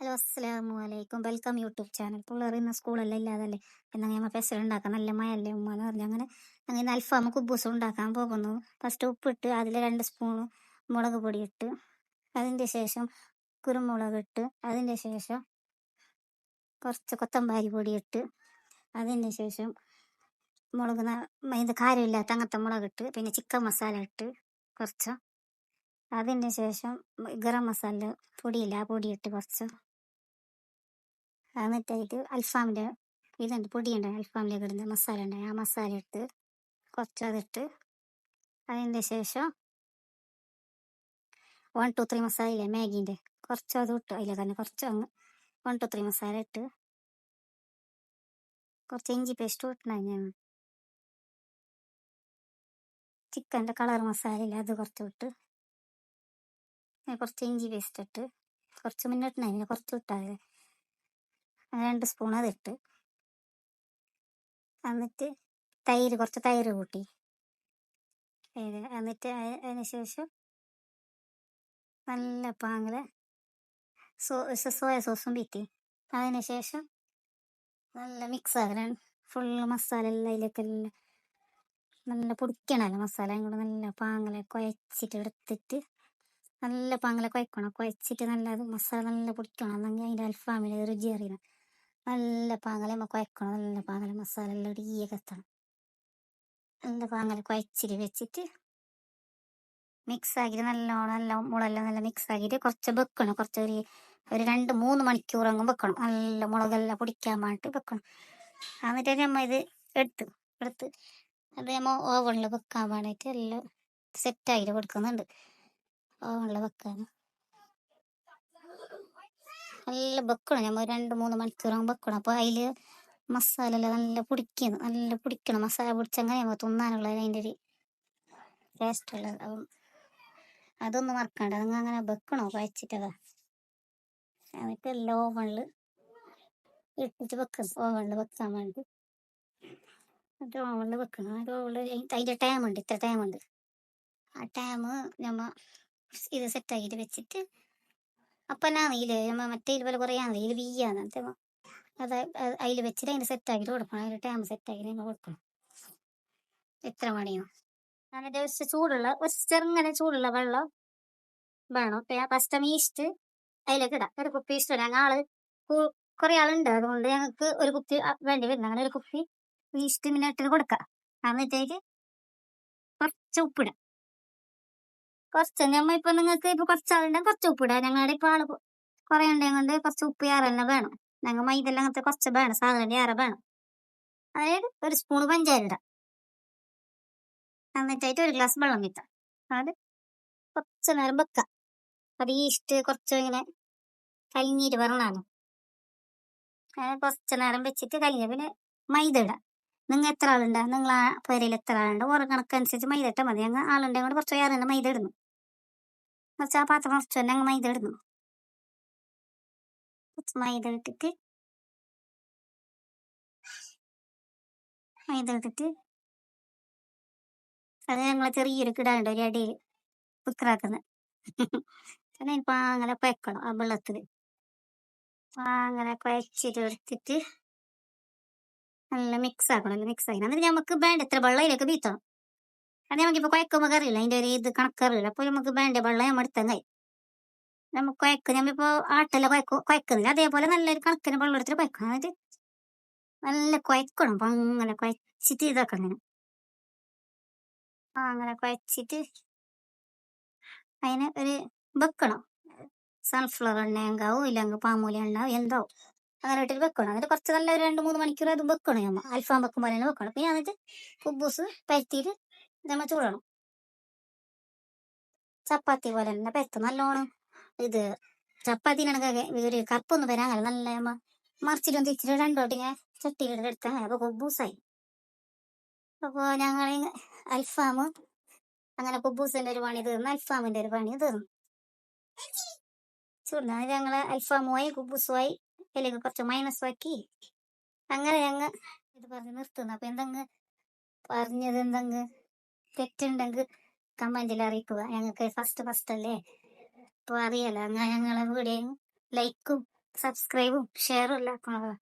Hello അസ്സലാമു അലൈക്കും. Welcome YouTube channel. പിള്ളേർ ഇന്ന് സ്കൂളെല്ലാം ഇല്ലാതല്ലേ, എന്നാൽ ഞങ്ങൾ പെസൽ ഉണ്ടാക്കാം. നല്ല മഴയല്ലേ ഉമ്മ എന്ന് പറഞ്ഞു അങ്ങനെ ഞങ്ങൾ ഇന്ന് അൽഫാം കുബൂസ് ഉണ്ടാക്കാൻ പോകുന്നു. ഫസ്റ്റ് ഉപ്പിട്ട് അതിൽ 2 സ്പൂണ് മുളക് പൊടി ഇട്ട്, അതിൻ്റെ ശേഷം കുരുമുളക് ഇട്ട്, അതിൻ്റെ ശേഷം കുറച്ച് കൊത്തമ്പാരി പൊടി ഇട്ട്, അതിൻ്റെ ശേഷം ഇത് കാരമില്ലാത്ത അങ്ങനത്തെ മുളക് ഇട്ട്, പിന്നെ ചിക്കൻ മസാല ഇട്ട് കുറച്ച്, അതിൻ്റെ ശേഷം ഗരം മസാല പൊടിയില്ല ആ പൊടിയിട്ട് കുറച്ച്, എന്നിട്ടായിട്ട് അൽഫാമിൻ്റെ ഇതുണ്ട് പൊടിയുണ്ട്, അൽഫാമിലേക്ക് ഇടുന്ന മസാല ഉണ്ട്, ആ മസാല ഇട്ട് കുറച്ച് അതിട്ട്, അതിൻ്റെ ശേഷം 1 2 3 മസാല ഇല്ലേ മാഗീൻ്റെ, കുറച്ച് അത് ഇട്ട് അതിൽ തന്നെ കുറച്ച് അങ്ങ് 1 2 3 മസാല ഇട്ട്, കുറച്ച് ഇഞ്ചി പേസ്റ്റ് ഇട്ടണം. ഞാൻ ചിക്കൻ്റെ കളർ മസാല ഇല്ല അത് കുറച്ച് ഇട്ട്, കുറച്ച് ഇഞ്ചി പേസ്റ്റ് ഇട്ട്, കുറച്ച് മുന്നേ ഇട്ടണ കുറച്ച് ഇട്ടാൽ 2 സ്പൂൺ അതിട്ട്, എന്നിട്ട് കുറച്ച് തൈര് കൂട്ടി, എന്നിട്ട് അതിന് ശേഷം നല്ല പാങ്ങിൽ സോയ സോസും വീറ്റി, അതിന് ശേഷം നല്ല മിക്സ് ആകണം. ഫുള്ള് മസാല എല്ലാം അതിലേക്കെല്ലാം നല്ല പൊടിക്കണമല്ലോ മസാല കൂടെ നല്ല പാങ്ങലെ കുഴച്ചിട്ട് എടുത്തിട്ട് നല്ല പാങ്ങലെ കുഴച്ചിട്ട് നല്ല അത് മസാല നല്ല പൊടിക്കണം, എന്നെങ്കിൽ അതിൻ്റെ അൽഫാമിൽ രുചി അറിയണം. നല്ല പാങ്ങലെ കുഴക്കണം, നല്ല പാങ്ങലെ മസാല എല്ലാം ഇടിയൊക്കെ എത്തണം. നല്ല പാങ്ങലെ കുഴച്ചിട്ട് വെച്ചിട്ട് മിക്സ് ആക്കിയിട്ട് നല്ല മുളകെല്ലാം നല്ല മിക്സ് ആക്കിയിട്ട് കുറച്ച് വെക്കണം. കുറച്ച് ഒരു 2 3 മണിക്കൂറങ്ങും വെക്കണം, നല്ല മുളകെല്ലാം പൊടിക്കാൻ വേണ്ടിയിട്ട് വെക്കണം. എന്നിട്ട് നമ്മൾ ഇത് എടുത്ത് അത് നമ്മൾ ഓവണിൽ വെക്കാൻ വേണ്ടിയിട്ട് എല്ലാം സെറ്റായിട്ട് കൊടുക്കുന്നുണ്ട്. ഓവണിൽ വെക്കാൻ നല്ല വെക്കണം, നമ്മൾ 2 3 മണിക്കൂറാകും വെക്കണം. അപ്പോൾ അതിൽ മസാല എല്ലാം നല്ല പൊടിക്കണം. മസാല പൊടിച്ചങ്ങനെ നമ്മൾ തിന്നാനുള്ളത് അതിൻ്റെ ഒരു ടേസ്റ്റ് ഉള്ളത്. അപ്പം അതൊന്നും മറക്കണ്ട, നിങ്ങൾ അങ്ങനെ വെക്കണോ കുഴച്ചിട്ടതാ. എന്നിട്ട് എല്ലാം ഓവണിൽ ഇട്ടിട്ട് വെക്കണം, ഓവണിൽ വെക്കാൻ വേണ്ടി. എന്നിട്ട് ഓവണിൽ വെക്കണം. അത് ഓവണിൽ അതിൻ്റെ ടൈമുണ്ട്, ഇത്ര ടൈമുണ്ട്. ആ ടൈം നമ്മൾ ഇത് സെറ്റാക്കിയിട്ട് വെച്ചിട്ട് അപ്പം എന്നാ ഇതിൽ നമ്മൾ മറ്റേ പോലെ കുറേ ആണ് ഇതിൽ വീയാണ് അത് അതിൽ വെച്ചിട്ട് അതിൻ്റെ സെറ്റാക്കിയിട്ട് കൊടുക്കണം. അതിൻ്റെ ടൈം സെറ്റാക്കിയിട്ട് നമ്മൾ കൊടുക്കണം. എത്ര മണിയോ എന്നിട്ട് ഒരു ചെറുങ്ങനെ ചൂടുള്ള വെള്ളം വേണം. ഫസ്റ്റ് ഈസ്റ്റ് അതിലേക്ക് ഇടാം. ഒരു കുപ്പി ഈസ്റ്റ് ഇടാം. ആള് കുറേ ആളുണ്ട്, അതുകൊണ്ട് ഞങ്ങൾക്ക് ഒരു കുപ്പി വേണ്ടി വരുന്നത്. അങ്ങനെ ഒരു കുപ്പി ഈസ്റ്റ് മിനിറ്റിന് കൊടുക്കാം. എന്നിട്ടേക്ക് കുറച്ച് ഉപ്പിടാം. കുറച്ച് നമ്മൾ ഇപ്പം നിങ്ങൾക്ക് ഇപ്പോൾ കുറച്ച് ആളുണ്ടെങ്കിൽ കുറച്ച് ഉപ്പിടാം. ഞങ്ങളുടെ ഇപ്പോൾ ആള് കുറേ ഉണ്ടെങ്കിൽ കൊണ്ട് കുറച്ച് ഉപ്പ് ഏറെ വേണം. ഞങ്ങൾ മൈദെല്ലാം അങ്ങനത്തെ കുറച്ച് വേണം, സാധനം ഏറെ വേണം. അതായത് 1 സ്പൂൺ പഞ്ചാര ഇടാം. എന്നിട്ടായിട്ട് 1 ഗ്ലാസ് വെള്ളം വെക്കാം. അത് കുറച്ച് നേരം വെക്കാം. അത് ഈസ്റ്റ് കുറച്ച് ഇങ്ങനെ കലിഞ്ഞിട്ട് വരണമാണ്. കുറച്ച് നേരം വെച്ചിട്ട് കഴിഞ്ഞ പിന്നെ മൈദ ഇടാം. നിങ്ങൾ എത്ര ആളുണ്ടോ, നിങ്ങൾ ആ പേരയിൽ എത്ര ആളുണ്ടോ ഓരോ കണക്കനുസരിച്ച് മൈദ ഇട്ടാൽ മതി. ഞങ്ങൾ ആളുണ്ടെങ്കിൽ കൊണ്ട് കുറച്ച് ഏറെ മൈദ ഇടുന്നു. കുറച്ച് ആ പാത്രം കുറച്ച് തന്നെ ഞങ്ങൾ മൈദ ഇടുന്നു. കുറച്ച് മൈദ ഇട്ടിട്ട് അത് ഞങ്ങൾ ചെറിയൊരു കിടാണ്ട് ഒരു അടിയിൽ കുക്കറാക്കുന്നത്. പിന്നെ പാങ്ങനെ കുഴക്കണം. ആ വെള്ളത്തിൽ പാങ്ങനെ കുഴച്ചിട്ട് എടുത്തിട്ട് നല്ല മിക്സ് ആക്കണം. നല്ല മിക്സ് ആക്കണം. എന്നിട്ട് നമുക്ക് വേണ്ട എത്ര വെള്ളം ഇതിലേക്ക് വീത്തണം. അത് നമുക്കിപ്പോൾ കുഴക്കുമ്പോൾ കറിയില്ല, അതിൻ്റെ ഒരു ഇത് കണക്കറിയില്ല. അപ്പോൾ നമുക്ക് വേണ്ട വെള്ളം നമ്മൾ എടുത്തങ്ങായി നമുക്ക് കുഴക്കും. നമ്മളിപ്പോൾ ആട്ടെല്ലാം കുഴക്കുന്നില്ല, അതേപോലെ നല്ലൊരു കണക്കിന് വെള്ളം എടുത്തിട്ട് കുഴക്കണം. എന്നിട്ട് നല്ല കുഴക്കണം. അപ്പം അങ്ങനെ കുഴച്ചിട്ട് ഇതാക്കണം. അങ്ങനെ കുഴച്ചിട്ട് അതിന് ഒരു വെക്കണം. സൺഫ്ലവർ എണ്ണ ഉണ്ടാവും, ഇല്ലെങ്കിൽ പാമൂല ഉണ്ടാവും, എന്താവും അങ്ങനെ ഇട്ടിട്ട് വെക്കണം. എന്നിട്ട് കുറച്ച് നല്ല ഒരു 2 3 മണിക്കൂർ അത് വെക്കണം. നമ്മൾ അൽഫാം വെക്കുമ്പോൾ തന്നെ വെക്കണം. പിന്നെ എന്നിട്ട് കുബൂസ് പരത്തിയിട്ട് നമ്മൾ ചൂടണം. ചപ്പാത്തി പോലെ തന്നെ പരത്തും നല്ലോണം. ഇത് ചപ്പാത്തിനാണെങ്കിൽ ഒരു കപ്പൊന്നും വരാൻ നല്ല നമ്മൾ മറിച്ചിട്ടും തിരിച്ചിട്ട് രണ്ടോട്ട് ഇങ്ങനെ ചട്ടിയിലിട്ട് എടുത്താൽ അപ്പോൾ കുബൂസായി. അപ്പോൾ ഞങ്ങൾ അൽഫാം അങ്ങനെ കുബൂസിൻ്റെ ഒരു പണി തീർന്നു, അൽഫാമിൻ്റെ ഒരു പണി തീർന്നു. ചൂടാ ഞങ്ങൾ അൽഫാമുമായി കുബൂസുമായി അതിലേക്ക് കുറച്ച് മൈനസാക്കി അങ്ങനെ ഞങ്ങൾ ഇത് പറഞ്ഞ് നിർത്തുന്നു. അപ്പം എന്തെങ്കിലും പറഞ്ഞത് എന്തെങ്കിലും തെറ്റുണ്ടെങ്കിൽ കമൻറ്റിൽ അറിയിക്കുക. ഞങ്ങൾക്ക് ഫസ്റ്റ് അല്ലേ, അപ്പോൾ അറിയാലോ. അങ്ങനെ ഞങ്ങളെ വീഡിയോ ലൈക്കും സബ്സ്ക്രൈബും ഷെയറും എല്ലാം ആക്കണത്.